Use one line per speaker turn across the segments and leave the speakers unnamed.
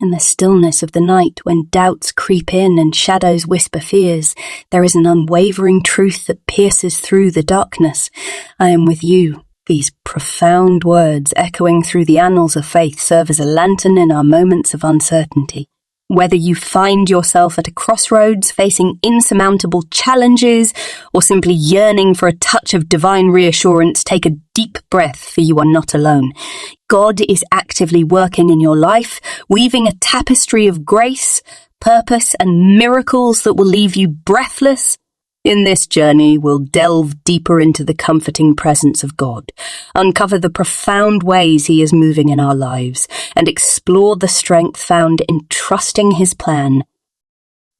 In the stillness of the night, when doubts creep in and shadows whisper fears, there is an unwavering truth that pierces through the darkness. I am with you. These profound words echoing through the annals of faith serve as a lantern in our moments of uncertainty. Whether you find yourself at a crossroads, facing insurmountable challenges, or simply yearning for a touch of divine reassurance, take a deep breath, for you are not alone. God is actively working in your life, weaving a tapestry of grace, purpose, and miracles that will leave you breathless. In this journey, we'll delve deeper into the comforting presence of God, uncover the profound ways He is moving in our lives, and explore the strength found in trusting His plan.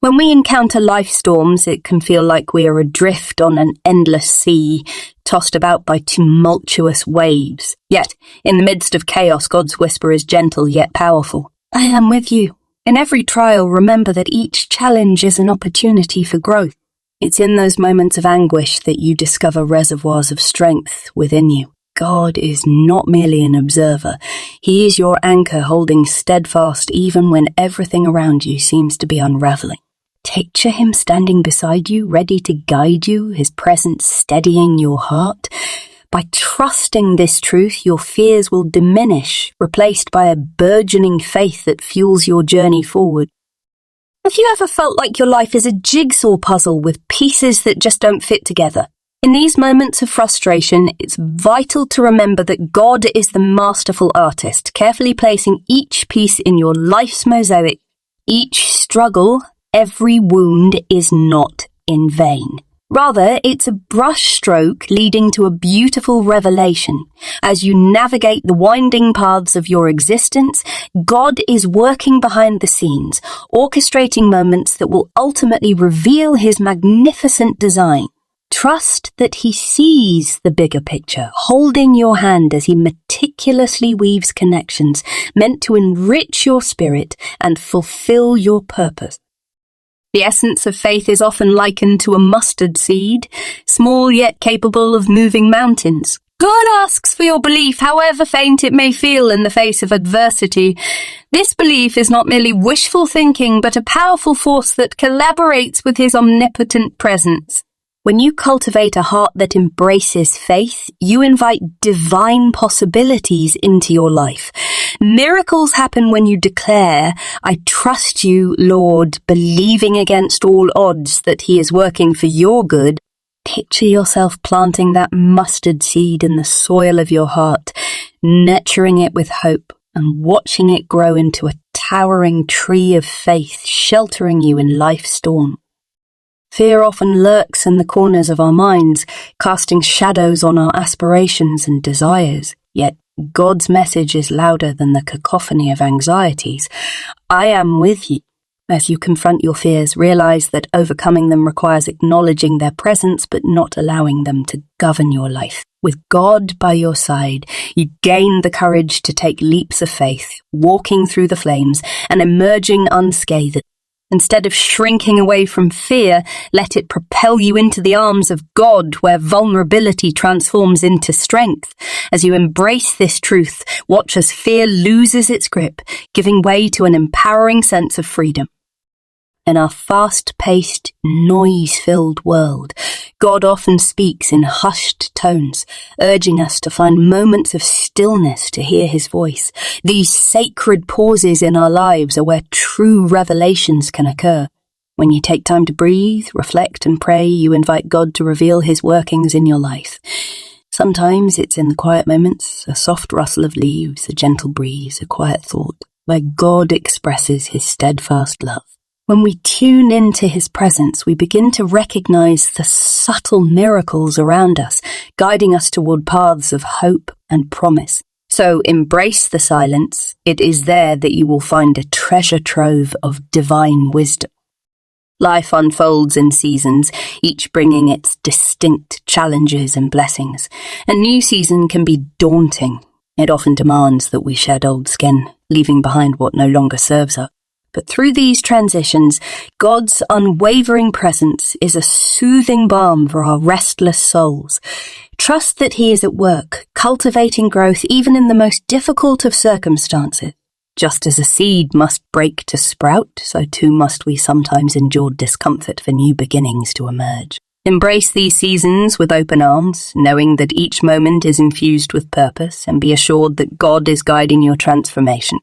When we encounter life storms, it can feel like we are adrift on an endless sea, tossed about by tumultuous waves. Yet, in the midst of chaos, God's whisper is gentle yet powerful. I am with you. In every trial, remember that each challenge is an opportunity for growth. It's in those moments of anguish that you discover reservoirs of strength within you. God is not merely an observer. He is your anchor, holding steadfast even when everything around you seems to be unraveling. Picture Him standing beside you, ready to guide you, His presence steadying your heart. By trusting this truth, your fears will diminish, replaced by a burgeoning faith that fuels your journey forward. Have you ever felt like your life is a jigsaw puzzle with pieces that just don't fit together? In these moments of frustration, it's vital to remember that God is the masterful artist, carefully placing each piece in your life's mosaic. Each struggle, every wound is not in vain. Rather, it's a brushstroke leading to a beautiful revelation. As you navigate the winding paths of your existence, God is working behind the scenes, orchestrating moments that will ultimately reveal His magnificent design. Trust that He sees the bigger picture, holding your hand as He meticulously weaves connections meant to enrich your spirit and fulfill your purpose. The essence of faith is often likened to a mustard seed, small yet capable of moving mountains. God asks for your belief, however faint it may feel in the face of adversity. This belief is not merely wishful thinking, but a powerful force that collaborates with His omnipotent presence. When you cultivate a heart that embraces faith, you invite divine possibilities into your life. Miracles happen when you declare, I trust you, Lord, believing against all odds that He is working for your good. Picture yourself planting that mustard seed in the soil of your heart, nurturing it with hope and watching it grow into a towering tree of faith, sheltering you in life's storm. Fear often lurks in the corners of our minds, casting shadows on our aspirations and desires. Yet God's message is louder than the cacophony of anxieties. I am with you. As you confront your fears, realize that overcoming them requires acknowledging their presence but not allowing them to govern your life. With God by your side, you gain the courage to take leaps of faith, walking through the flames and emerging unscathed. Instead of shrinking away from fear, let it propel you into the arms of God, where vulnerability transforms into strength. As you embrace this truth, watch as fear loses its grip, giving way to an empowering sense of freedom. In our fast-paced, noise-filled world, God often speaks in hushed tones, urging us to find moments of stillness to hear His voice. These sacred pauses in our lives are where true revelations can occur. When you take time to breathe, reflect, and pray, you invite God to reveal His workings in your life. Sometimes it's in the quiet moments, a soft rustle of leaves, a gentle breeze, a quiet thought, where God expresses His steadfast love. When we tune into His presence, we begin to recognize the subtle miracles around us, guiding us toward paths of hope and promise. So embrace the silence. It is there that you will find a treasure trove of divine wisdom. Life unfolds in seasons, each bringing its distinct challenges and blessings. A new season can be daunting. It often demands that we shed old skin, leaving behind what no longer serves us. But through these transitions, God's unwavering presence is a soothing balm for our restless souls. Trust that He is at work, cultivating growth even in the most difficult of circumstances. Just as a seed must break to sprout, so too must we sometimes endure discomfort for new beginnings to emerge. Embrace these seasons with open arms, knowing that each moment is infused with purpose, and be assured that God is guiding your transformation.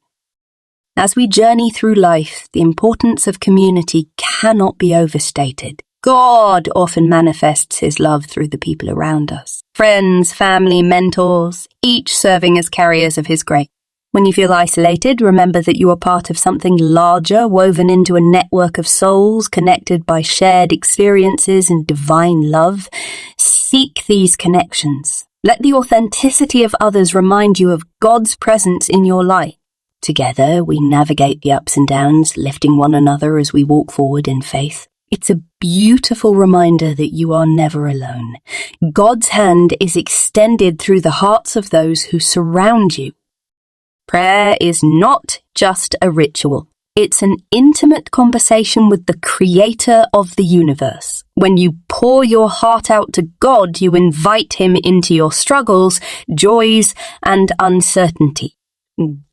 As we journey through life, the importance of community cannot be overstated. God often manifests his love through the people around us. Friends, family, mentors, each serving as carriers of his grace. When you feel isolated, remember that you are part of something larger, woven into a network of souls connected by shared experiences and divine love. Seek these connections. Let the authenticity of others remind you of God's presence in your life. Together, we navigate the ups and downs, lifting one another as we walk forward in faith. It's a beautiful reminder that you are never alone. God's hand is extended through the hearts of those who surround you. Prayer is not just a ritual. It's an intimate conversation with the Creator of the universe. When you pour your heart out to God, you invite him into your struggles, joys, and uncertainty.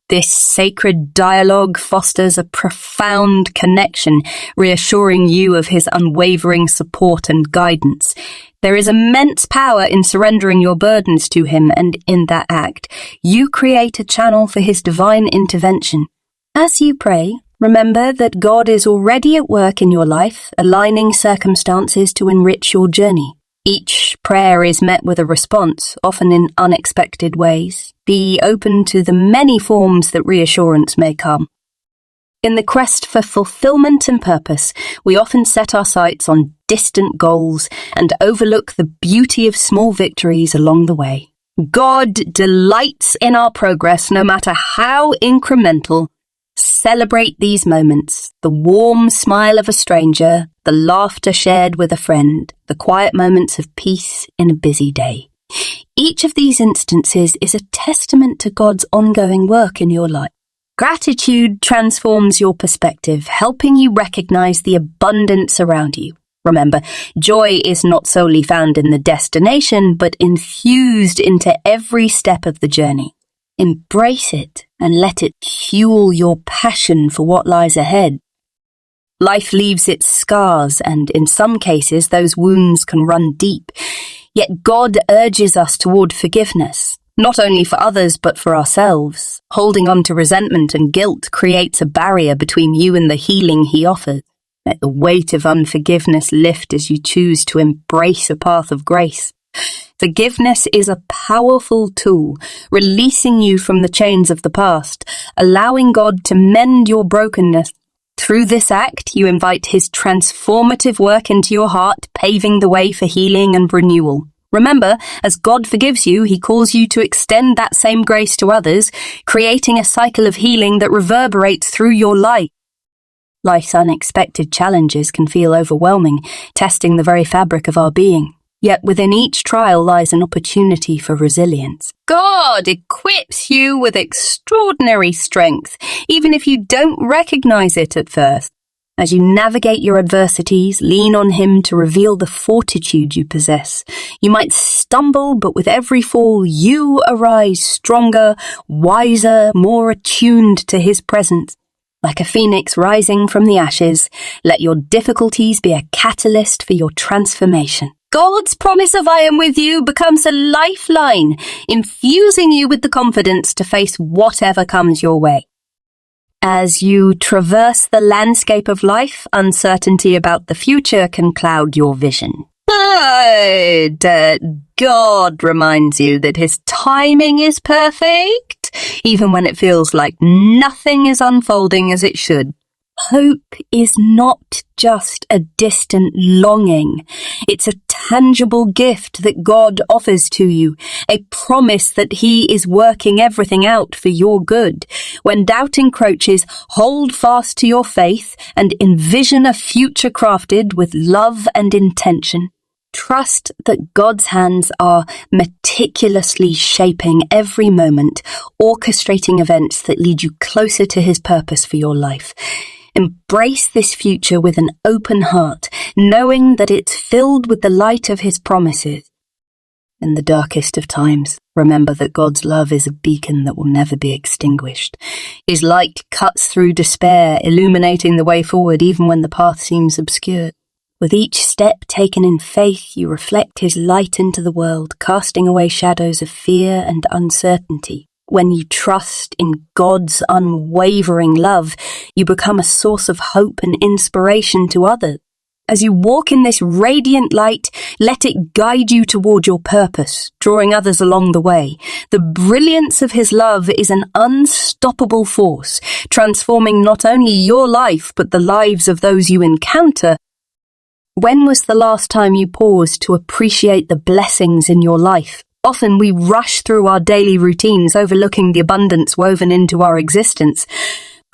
This sacred dialogue fosters a profound connection, reassuring you of his unwavering support and guidance. There is immense power in surrendering your burdens to him, and in that act, you create a channel for his divine intervention. As you pray, remember that God is already at work in your life, aligning circumstances to enrich your journey. Each prayer is met with a response, often in unexpected ways. Be open to the many forms that reassurance may come. In the quest for fulfillment and purpose, we often set our sights on distant goals and overlook the beauty of small victories along the way. God delights in our progress, no matter how incremental. Celebrate these moments, the warm smile of a stranger, the laughter shared with a friend, the quiet moments of peace in a busy day. Each of these instances is a testament to God's ongoing work in your life. Gratitude transforms your perspective, helping you recognize the abundance around you. Remember, joy is not solely found in the destination, but infused into every step of the journey. Embrace it and let it fuel your passion for what lies ahead. Life leaves its scars, and in some cases those wounds can run deep. Yet God urges us toward forgiveness, not only for others but for ourselves. Holding on to resentment and guilt creates a barrier between you and the healing he offers. Let the weight of unforgiveness lift as you choose to embrace a path of grace. Forgiveness is a powerful tool, releasing you from the chains of the past, allowing God to mend your brokenness. Through this act, you invite his transformative work into your heart, paving the way for healing and renewal. Remember, as God forgives you, he calls you to extend that same grace to others, creating a cycle of healing that reverberates through your life. Life's unexpected challenges can feel overwhelming, testing the very fabric of our being. Yet within each trial lies an opportunity for resilience. God equips you with extraordinary strength, even if you don't recognize it at first. As you navigate your adversities, lean on him to reveal the fortitude you possess. You might stumble, but with every fall, you arise stronger, wiser, more attuned to his presence. Like a phoenix rising from the ashes, let your difficulties be a catalyst for your transformation. God's promise of I am with you becomes a lifeline, infusing you with the confidence to face whatever comes your way. As you traverse the landscape of life, uncertainty about the future can cloud your vision. But God reminds you that his timing is perfect, even when it feels like nothing is unfolding as it should. Hope is not just a distant longing. It's a tangible gift that God offers to you, a promise that he is working everything out for your good. When doubt encroaches, hold fast to your faith and envision a future crafted with love and intention. Trust that God's hands are meticulously shaping every moment, orchestrating events that lead you closer to his purpose for your life. Embrace this future with an open heart, knowing that it's filled with the light of his promises. In the darkest of times, remember that God's love is a beacon that will never be extinguished. His light cuts through despair, illuminating the way forward even when the path seems obscure. With each step taken in faith, you reflect His light into the world, casting away shadows of fear and uncertainty. When you trust in God's unwavering love, you become a source of hope and inspiration to others. As you walk in this radiant light, let it guide you toward your purpose, drawing others along the way. The brilliance of His love is an unstoppable force, transforming not only your life, but the lives of those you encounter. When was the last time you paused to appreciate the blessings in your life? Often we rush through our daily routines, overlooking the abundance woven into our existence.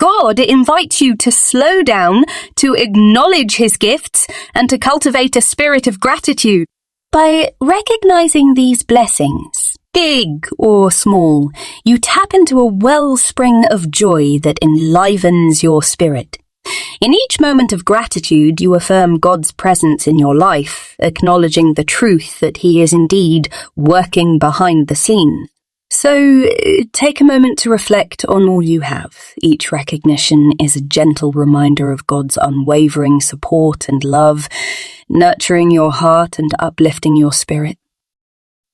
God invites you to slow down, to acknowledge His gifts, and to cultivate a spirit of gratitude. By recognizing these blessings, big or small, you tap into a wellspring of joy that enlivens your spirit. In each moment of gratitude, you affirm God's presence in your life, acknowledging the truth that He is indeed working behind the scenes. So, take a moment to reflect on all you have. Each recognition is a gentle reminder of God's unwavering support and love, nurturing your heart and uplifting your spirit.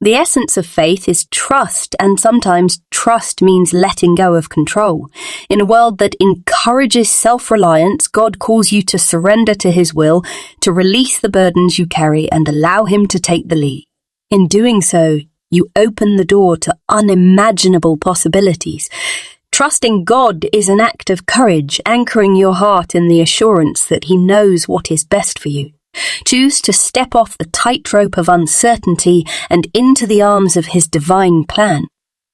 The essence of faith is trust, and sometimes trust means letting go of control. In a world that encourages self-reliance, God calls you to surrender to His will, to release the burdens you carry and allow Him to take the lead. In doing so, you open the door to unimaginable possibilities. Trusting God is an act of courage, anchoring your heart in the assurance that He knows what is best for you. Choose to step off the tightrope of uncertainty and into the arms of His divine plan.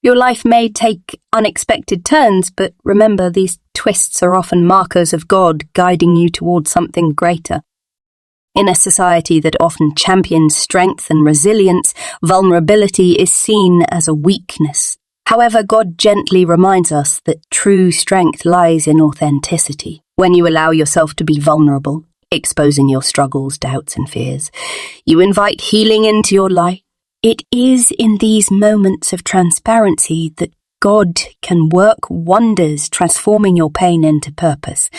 Your life may take unexpected turns, but remember, these twists are often markers of God guiding you towards something greater. In a society that often champions strength and resilience, vulnerability is seen as a weakness. However, God gently reminds us that true strength lies in authenticity. When you allow yourself to be vulnerable, exposing your struggles, doubts, and fears, you invite healing into your life. It is in these moments of transparency that God can work wonders, transforming your pain into purpose.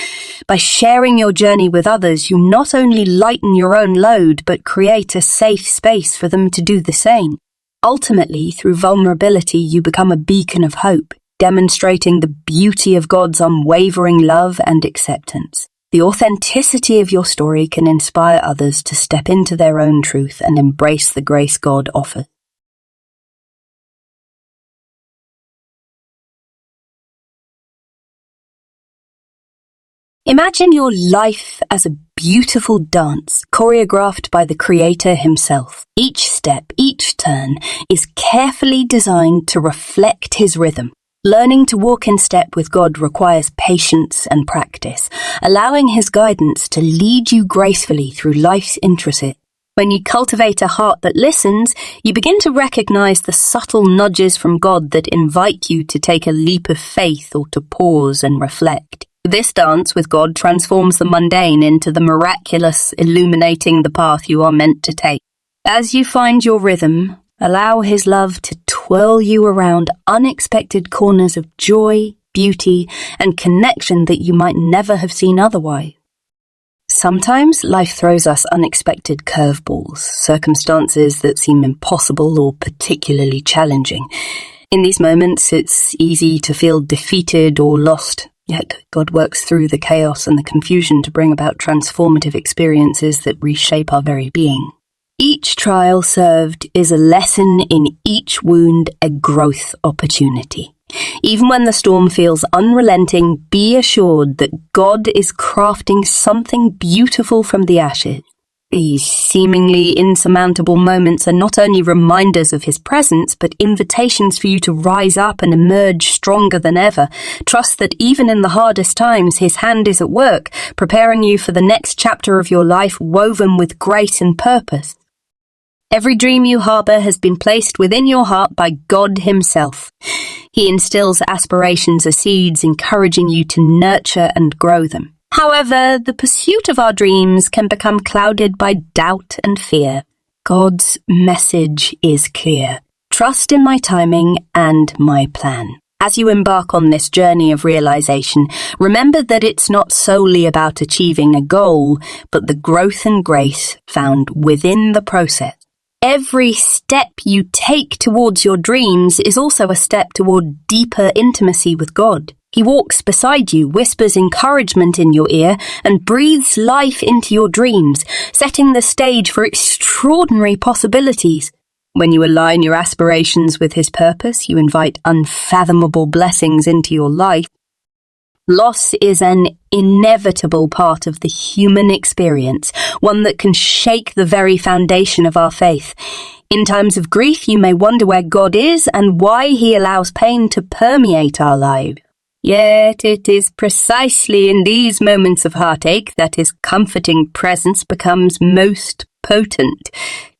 By sharing your journey with others, you not only lighten your own load, but create a safe space for them to do the same. Ultimately, through vulnerability, you become a beacon of hope, demonstrating the beauty of God's unwavering love and acceptance. The authenticity of your story can inspire others to step into their own truth and embrace the grace God offers. Imagine your life as a beautiful dance, choreographed by the Creator Himself. Each step, each turn, is carefully designed to reflect His rhythm. Learning to walk in step with God requires patience and practice, allowing His guidance to lead you gracefully through life's intricacies. When you cultivate a heart that listens, you begin to recognize the subtle nudges from God that invite you to take a leap of faith or to pause and reflect. This dance with God transforms the mundane into the miraculous, illuminating the path you are meant to take. As you find your rhythm, allow His love to twirl you around unexpected corners of joy, beauty, and connection that you might never have seen otherwise. Sometimes life throws us unexpected curveballs, circumstances that seem impossible or particularly challenging. In these moments, it's easy to feel defeated or lost. Yet God works through the chaos and the confusion to bring about transformative experiences that reshape our very being. Each trial served is a lesson, in each wound a growth opportunity. Even when the storm feels unrelenting, be assured that God is crafting something beautiful from the ashes. These seemingly insurmountable moments are not only reminders of His presence, but invitations for you to rise up and emerge stronger than ever. Trust that even in the hardest times, His hand is at work, preparing you for the next chapter of your life woven with grace and purpose. Every dream you harbor has been placed within your heart by God Himself. He instills aspirations as seeds, encouraging you to nurture and grow them. However, the pursuit of our dreams can become clouded by doubt and fear. God's message is clear. Trust in my timing and my plan. As you embark on this journey of realization, remember that it's not solely about achieving a goal, but the growth and grace found within the process. Every step you take towards your dreams is also a step toward deeper intimacy with God. He walks beside you, whispers encouragement in your ear, and breathes life into your dreams, setting the stage for extraordinary possibilities. When you align your aspirations with His purpose, you invite unfathomable blessings into your life. Loss is an inevitable part of the human experience, one that can shake the very foundation of our faith. In times of grief, you may wonder where God is and why He allows pain to permeate our lives. Yet it is precisely in these moments of heartache that His comforting presence becomes most potent.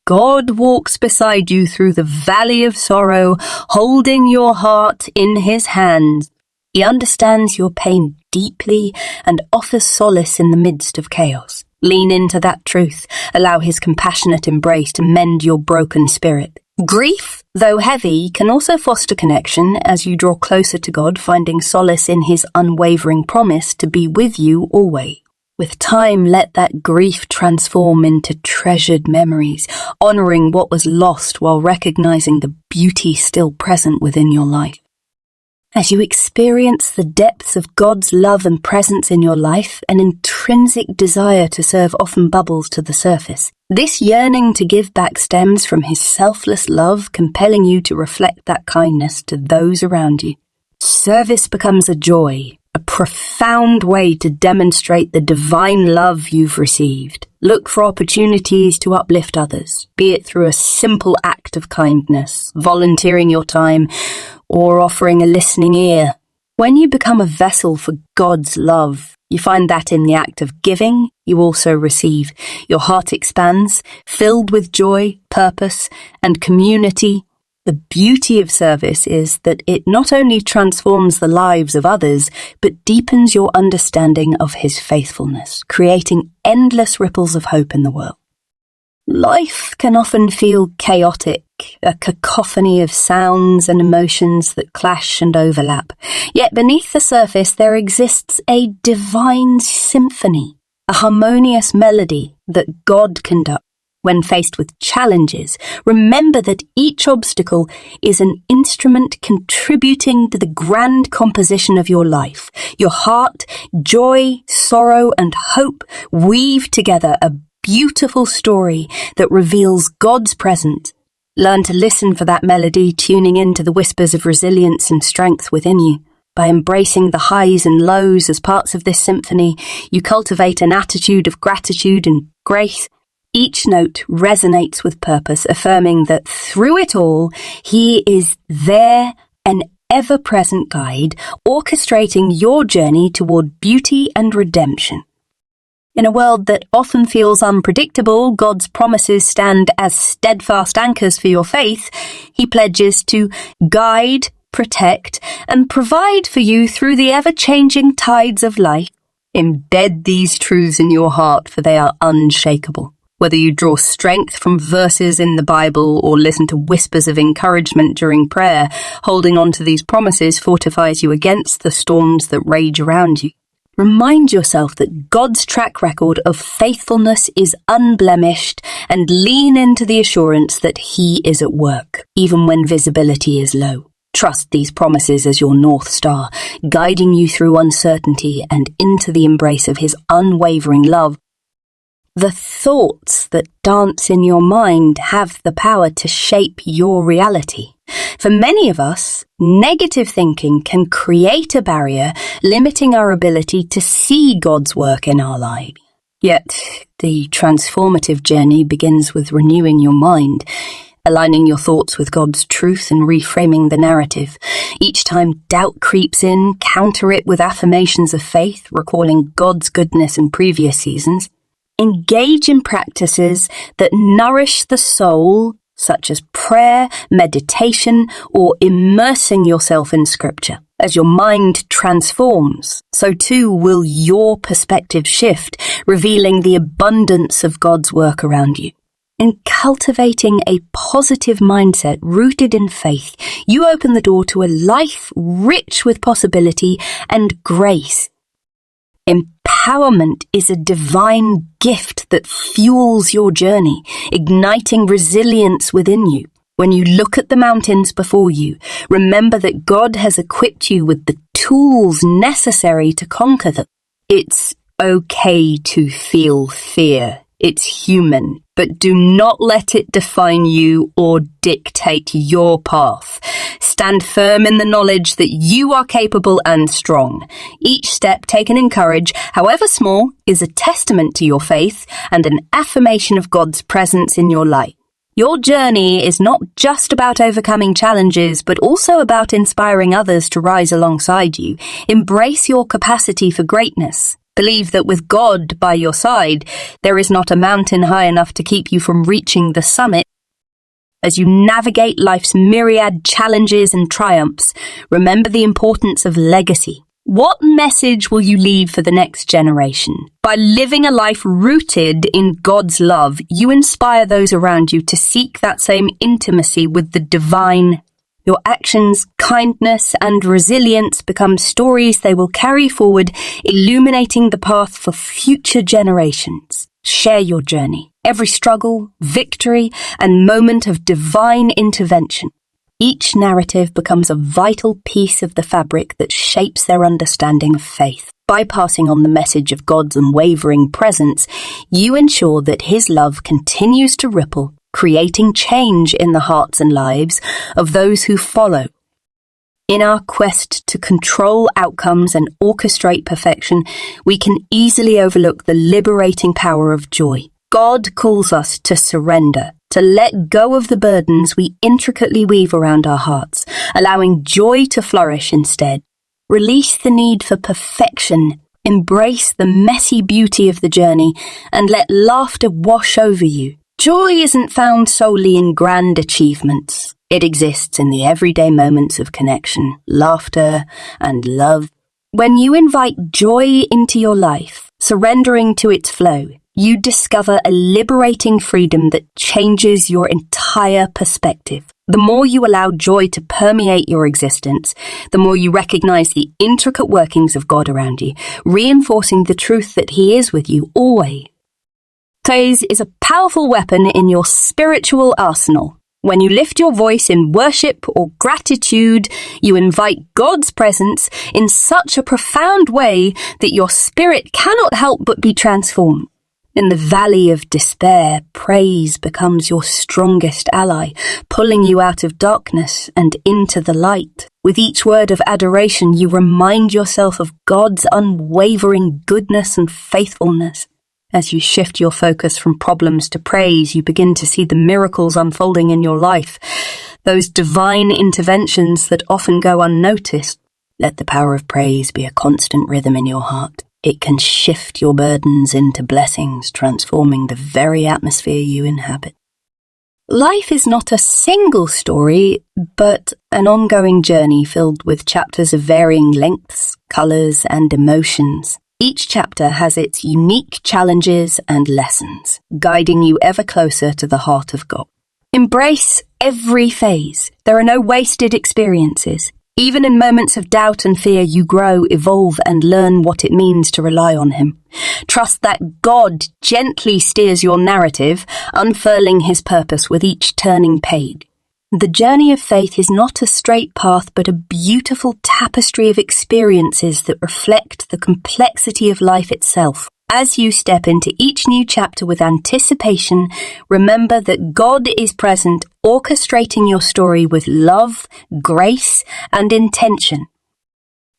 God walks beside you through the valley of sorrow, holding your heart in His hands. He understands your pain deeply and offers solace in the midst of chaos. Lean into that truth. Allow His compassionate embrace to mend your broken spirit. Grief, though heavy, can also foster connection as you draw closer to God, finding solace in His unwavering promise to be with you always. With time, let that grief transform into treasured memories, honoring what was lost while recognizing the beauty still present within your life. As you experience the depths of God's love and presence in your life, an intrinsic desire to serve often bubbles to the surface. This yearning to give back stems from His selfless love, compelling you to reflect that kindness to those around you. Service becomes a joy, a profound way to demonstrate the divine love you've received. Look for opportunities to uplift others, be it through a simple act of kindness, volunteering your time, or offering a listening ear. When you become a vessel for God's love, you find that in the act of giving, you also receive. Your heart expands, filled with joy, purpose, and community. The beauty of service is that it not only transforms the lives of others, but deepens your understanding of His faithfulness, creating endless ripples of hope in the world. Life can often feel chaotic, a cacophony of sounds and emotions that clash and overlap. Yet beneath the surface there exists a divine symphony, a harmonious melody that God conducts. When faced with challenges, remember that each obstacle is an instrument contributing to the grand composition of your life. Your heart, joy, sorrow, and hope weave together a beautiful story that reveals God's presence. Learn to listen for that melody, tuning into the whispers of resilience and strength within you. By embracing the highs and lows as parts of this symphony, you cultivate an attitude of gratitude and grace. Each note resonates with purpose, affirming that through it all, He is there, an ever-present guide, orchestrating your journey toward beauty and redemption. In a world that often feels unpredictable, God's promises stand as steadfast anchors for your faith. He pledges to guide, protect, and provide for you through the ever-changing tides of life. Embed these truths in your heart, for they are unshakable. Whether you draw strength from verses in the Bible or listen to whispers of encouragement during prayer, holding on to these promises fortifies you against the storms that rage around you. Remind yourself that God's track record of faithfulness is unblemished and lean into the assurance that He is at work, even when visibility is low. Trust these promises as your North Star, guiding you through uncertainty and into the embrace of His unwavering love. The thoughts that dance in your mind have the power to shape your reality. For many of us, negative thinking can create a barrier, limiting our ability to see God's work in our lives. Yet, the transformative journey begins with renewing your mind, aligning your thoughts with God's truth and reframing the narrative. Each time doubt creeps in, counter it with affirmations of faith, recalling God's goodness in previous seasons. Engage in practices that nourish the soul, such as prayer, meditation, or immersing yourself in Scripture. As your mind transforms, so too will your perspective shift, revealing the abundance of God's work around you. In cultivating a positive mindset rooted in faith, you open the door to a life rich with possibility and grace. Empowerment is a divine gift that fuels your journey, igniting resilience within you. When you look at the mountains before you, remember that God has equipped you with the tools necessary to conquer them. It's okay to feel fear. It's human, but do not let it define you or dictate your path. Stand firm in the knowledge that you are capable and strong. Each step taken in courage, however small, is a testament to your faith and an affirmation of God's presence in your life. Your journey is not just about overcoming challenges, but also about inspiring others to rise alongside you. Embrace your capacity for greatness. Believe that with God by your side, there is not a mountain high enough to keep you from reaching the summit. As you navigate life's myriad challenges and triumphs, remember the importance of legacy. What message will you leave for the next generation? By living a life rooted in God's love, you inspire those around you to seek that same intimacy with the divine. Your actions, kindness, and resilience become stories they will carry forward, illuminating the path for future generations. Share your journey, every struggle, victory, and moment of divine intervention. Each narrative becomes a vital piece of the fabric that shapes their understanding of faith. By passing on the message of God's unwavering presence, you ensure that His love continues to ripple, creating change in the hearts and lives of those who follow. In our quest to control outcomes and orchestrate perfection, we can easily overlook the liberating power of joy. God calls us to surrender, to let go of the burdens we intricately weave around our hearts, allowing joy to flourish instead. Release the need for perfection, embrace the messy beauty of the journey, and let laughter wash over you. Joy isn't found solely in grand achievements. It exists in the everyday moments of connection, laughter, and love. When you invite joy into your life, surrendering to its flow, you discover a liberating freedom that changes your entire perspective. The more you allow joy to permeate your existence, the more you recognize the intricate workings of God around you, reinforcing the truth that He is with you always. Praise is a powerful weapon in your spiritual arsenal. When you lift your voice in worship or gratitude, you invite God's presence in such a profound way that your spirit cannot help but be transformed. In the valley of despair, praise becomes your strongest ally, pulling you out of darkness and into the light. With each word of adoration, you remind yourself of God's unwavering goodness and faithfulness. As you shift your focus from problems to praise, you begin to see the miracles unfolding in your life, those divine interventions that often go unnoticed. Let the power of praise be a constant rhythm in your heart. It can shift your burdens into blessings, transforming the very atmosphere you inhabit. Life is not a single story, but an ongoing journey filled with chapters of varying lengths, colours, and emotions. Each chapter has its unique challenges and lessons, guiding you ever closer to the heart of God. Embrace every phase. There are no wasted experiences. Even in moments of doubt and fear, you grow, evolve, and learn what it means to rely on Him. Trust that God gently steers your narrative, unfurling His purpose with each turning page. The journey of faith is not a straight path, but a beautiful tapestry of experiences that reflect the complexity of life itself. As you step into each new chapter with anticipation, remember that God is present, orchestrating your story with love, grace, and intention.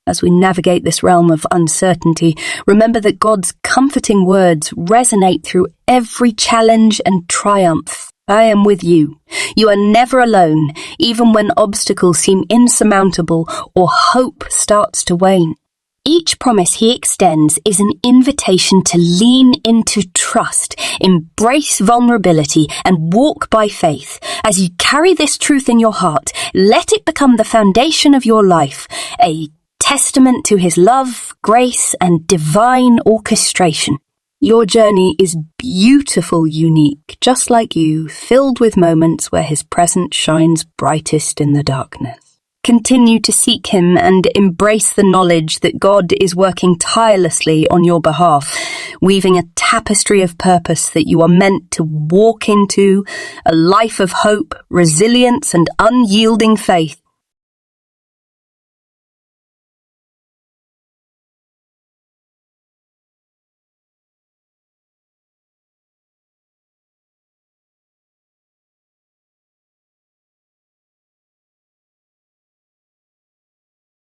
As we navigate this realm of uncertainty, remember that God's comforting words resonate through every challenge and triumph. I am with you. You are never alone, even when obstacles seem insurmountable or hope starts to wane. Each promise He extends is an invitation to lean into trust, embrace vulnerability, and walk by faith. As you carry this truth in your heart, let it become the foundation of your life, a testament to His love, grace, and divine orchestration. Your journey is beautiful, unique, just like you, filled with moments where His presence shines brightest in the darkness. Continue to seek Him and embrace the knowledge that God is working tirelessly on your behalf, weaving a tapestry of purpose that you are meant to walk into, a life of hope, resilience, and unyielding faith.